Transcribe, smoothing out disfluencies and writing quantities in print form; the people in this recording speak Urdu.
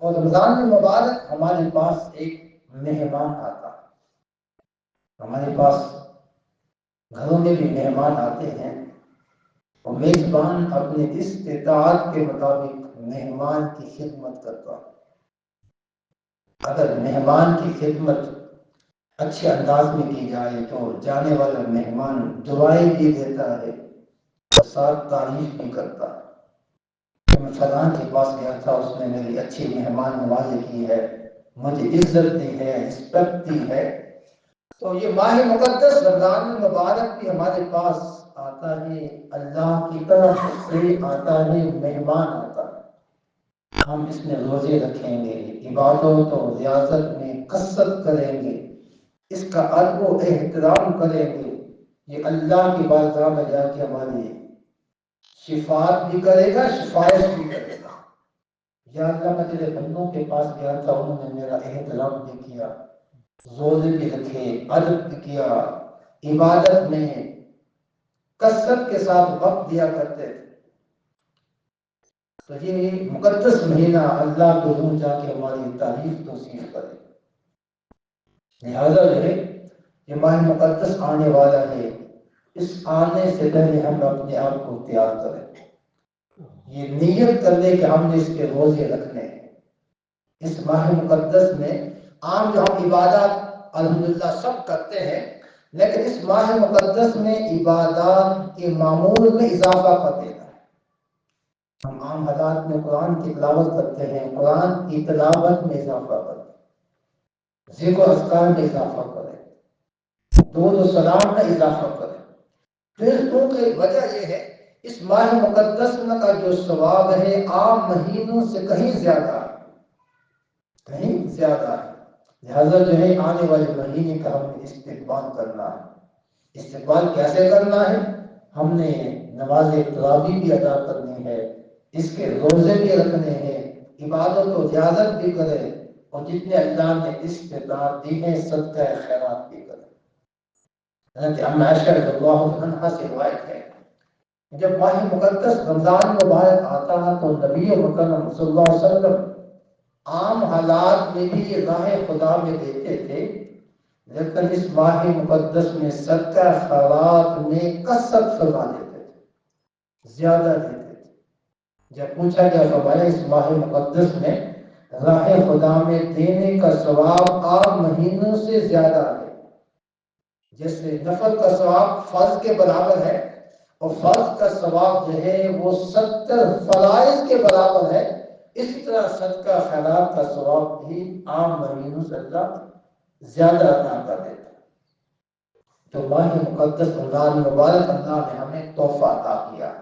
اور رمضان المبارک ہمارے پاس ایک مہمان آتا ہے، ہمارے پاس گھروں میں بھی مہمان آتے ہیں، اور میزبان اپنے استطاعت کے مطابق مہمان کی خدمت کرتا ہے۔ اگر مہمان کی خدمت اچھے انداز میں کی جائے تو جانے والا مہمان دعائیں بھی دیتا ہے اور ساتھ تعریف بھی کرتا ہے کہ میں فلاں کے پاس گیا تھا، اس نے میری اچھی مہمان نوازی کی ہے، مجھے عزت دی ہے، رسپیکٹ دی ہے۔ تو یہ ماہ مقدس رمضان المبارک بھی ہمارے پاس آتا ہے، اللہ کی طرف سے آتا ہے، مہمان آتا ہے۔ ہم اس میں روزے رکھیں گے، عبادت و ریاضت میں کثرت کریں گے، اس کا ادب و احترام کریں گے، یہ اللہ کی بارگاہ میں جا کے ہماری شفاعت بھی کرے گا، شفاعت بھی کرے گا۔ یا اللہ میں تیرے بندوں کے پاس گیا تھا، انہوں نے میرا احترام بھی کیا، روزے بھی رکھے، ادب بھی کیا، عبادت میں کثرت کے ساتھ وقت دیا کرتے تھے۔ تو یہ مقدس مہینہ اللہ کے حضور جا کے ہماری تعریف توصیف کرے۔ لہذا جو ہے یہ ماہ مقدس آنے والا ہے، اس آنے سے پہلے ہم اپنے آپ کو تیار کریں، یہ نیت کر لیں کہ ہم نے اس کے روزے رکھنے ہیں۔ اس ماہ مقدس میں عام جو ہم عبادات الحمدللہ سب کرتے ہیں، لیکن اس ماہ مقدس میں عبادات کے معمول میں اضافہ کر دینا ہے۔ ہم عام حالات میں قرآن کی تلاوت کرتے ہیں، قرآن کی تلاوت میں اضافہ کریں، ذکر و اذکار میں اضافہ کریں، درود و سلام میں اضافہ کریں۔ پھر کیونکہ وجہ یہ ہے اس ماہ مقدس کا جو ثواب ہے عام مہینوں سے کہیں زیادہ ہے، کہیں زیادہ ہے۔ لہذا جو ہے آنے والے مہینے کا ہم نے استقبال کرنا ہے۔ استقبال کیسے کرنا ہے؟ ہم نے نماز تراویح بھی ادا کرنی ہے، اس کے روزے بھی رکھنے ہیں، عبادت و ریاضت بھی کریں، اور جتنے اللہ نے استطاعت دی ہے صدقہ خیرات بھی کریں۔ حضرت ام عائشہ رضی اللہ عنہا سے روایت ہے، جب ماہ مقدس رمضان مبارک آتا ہے تو نبی مکرم صلی اللہ علیہ وسلم عام حالات میں بھی یہ راہ خدا میں دیتے تھے، لیکن اس ماہ مقدس میں صدقہ خیرات میں کثرت فرما دیتے تھے، زیادہ دیتے تھے۔ جب پوچھا گیا فرمایا اس ماہ مقدس میں راہ خدا میں دینے کا ثواب عام مہینوں سے زیادہ ہے۔ جیسے نفل کا ثواب فرض کے برابر ہے، اور فرض کا ثواب جو ہے وہ 70 فرائض کے برابر ہے، اسی طرح صدقہ خیرات کا ثواب بھی عام مہینوں سے اللہ زیادہ عطا کر دیتا ہے۔ تو ماہ مقدس رمضان مبارک اللہ نے ہمیں تحفہ عطا کیا،